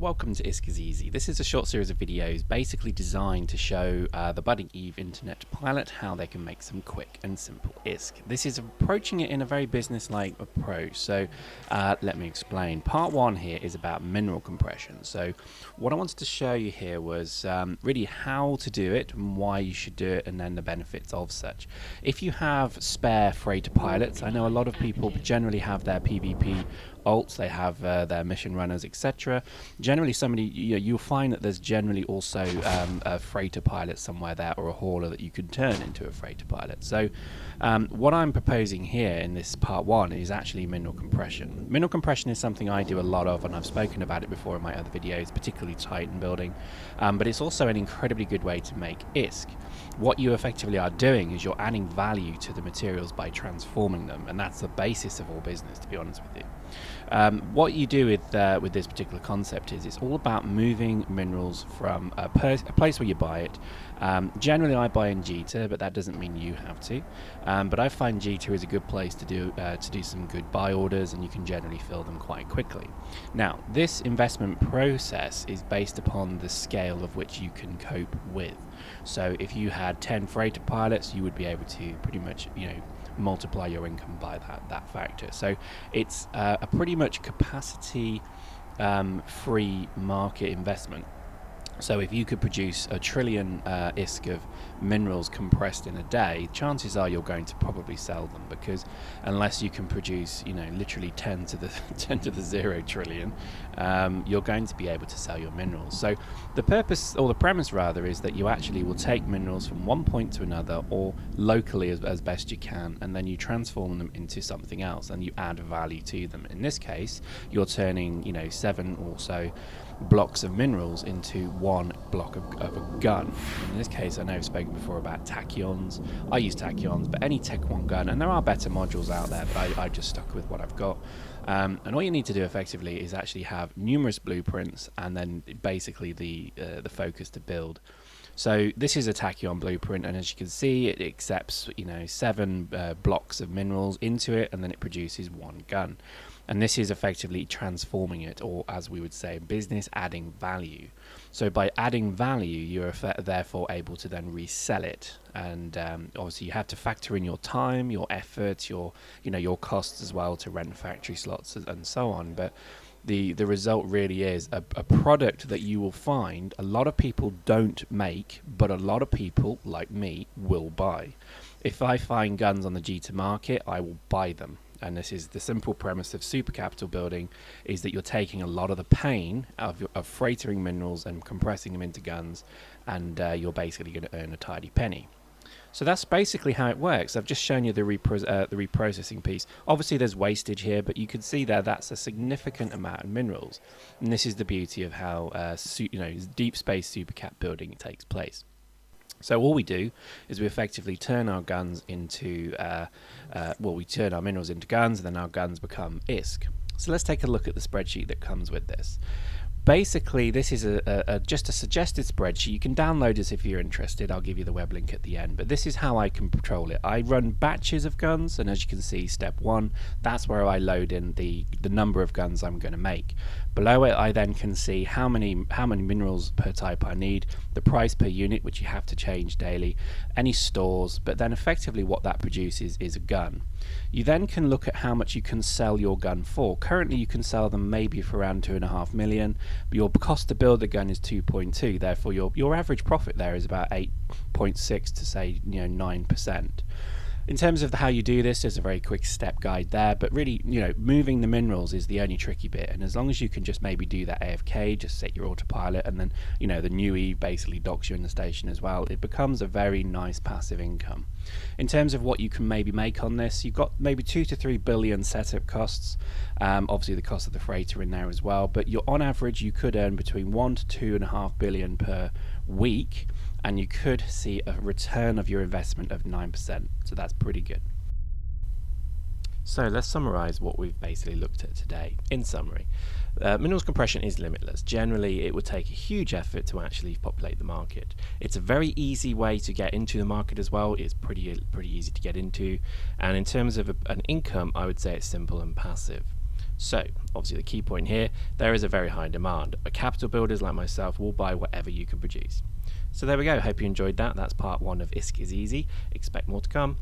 Welcome to ISK is Easy. This is a short series of videos basically designed to show the budding EVE internet pilot how they can make some quick and simple ISK. This is approaching it in a very business-like approach, so let me explain. Part one here is about mineral compression. So what I wanted to show you here was really how to do it and why you should do it, and then the benefits of such. If you have spare freighter pilots, I know a lot of people generally have their PvP alts, they have their mission runners, etc. Generally, you'll find that there's generally also a freighter pilot somewhere there, or a hauler that you can turn into a freighter pilot. So what I'm proposing here in this part one is actually mineral compression. Mineral compression is something I do a lot of, and I've spoken about it before in my other videos, particularly Titan building, but it's also an incredibly good way to make ISK. What you effectively are doing is you're adding value to the materials by transforming them, and that's the basis of all business, to be honest with you. What you do with this particular concept is it's all about moving minerals from a place where you buy it. Generally I buy in Jita, but that doesn't mean you have to. But I find Jita is a good place to do some good buy orders, and you can generally fill them quite quickly. Now, this investment process is based upon the scale of which you can cope with. So if you had 10 freighter pilots, you would be able to pretty much, multiply your income by that factor. So it's a pretty much capacity free market investment. So if you could produce 1 trillion ISK of minerals compressed in a day, chances are you're going to probably sell them, because unless you can produce, literally 10 to the 0 trillion, you're going to be able to sell your minerals. So the purpose, or the premise rather, is that you actually will take minerals from one point to another, or locally as best you can, and then you transform them into something else, and you add value to them. In this case, you're turning 7 or so blocks of minerals into one block of a gun. In this case, I know I've spoken before about tachyons. I use tachyons, but any Tech 1 gun, and there are better modules out there, but I just stuck with what I've got. And all you need to do effectively is actually have numerous blueprints, and then basically the focus to build. So this is a tachyon blueprint, and as you can see, it accepts 7 blocks of minerals into it, and then it produces one gun. And this is effectively transforming it, or as we would say in business, adding value. So by adding value, you're therefore able to then resell it. And obviously you have to factor in your time, your effort, your costs as well to rent factory slots and so on. But the result really is a product that you will find a lot of people don't make, but a lot of people like me will buy. If I find guns on the Jita market, I will buy them. And this is the simple premise of super capital building, is that you're taking a lot of the pain of freightering minerals and compressing them into guns, and you're basically going to earn a tidy penny. So that's basically how it works. I've just shown you the reprocessing piece. Obviously there's wastage here, but you can see there that's a significant amount of minerals. And this is the beauty of how deep space super cap building takes place. So all we do is we effectively turn our guns into, we turn our minerals into guns, and then our guns become ISK. So let's take a look at the spreadsheet that comes with this. Basically, this is just a suggested spreadsheet. You can download this if you're interested. I'll give you the web link at the end. But this is how I can control it. I run batches of guns, and as you can see, step 1, that's where I load in the number of guns I'm going to make. Below it, I then can see how many minerals per type I need, the price per unit, which you have to change daily, any stores, but then effectively what that produces is a gun. You then can look at how much you can sell your gun for. Currently, you can sell them maybe for around 2.5 million. But your cost to build the gun is 2.2, therefore your average profit there is about 8.6 to say 9%. In terms of how you do this, there's a very quick step guide there, but really, moving the minerals is the only tricky bit, and as long as you can just maybe do that AFK, just set your autopilot, and then, the new Eve basically docks you in the station as well, it becomes a very nice passive income. In terms of what you can maybe make on this, you've got maybe 2 to 3 billion setup costs, obviously the cost of the freighter in there as well, but on average you could earn between 1 to 2.5 billion per week, and you could see a return of your investment of 9%, so that's pretty good. So let's summarize what we've basically looked at today. In summary, minerals compression is limitless. Generally, it would take a huge effort to actually populate the market. It's a very easy way to get into the market as well. It's pretty easy to get into, and in terms of an income, I would say it's simple and passive. So obviously the key point here, there is a very high demand, but capital builders like myself will buy whatever you can produce. So there we go, hope you enjoyed that. That's part 1 of ISK is easy. Expect more to come.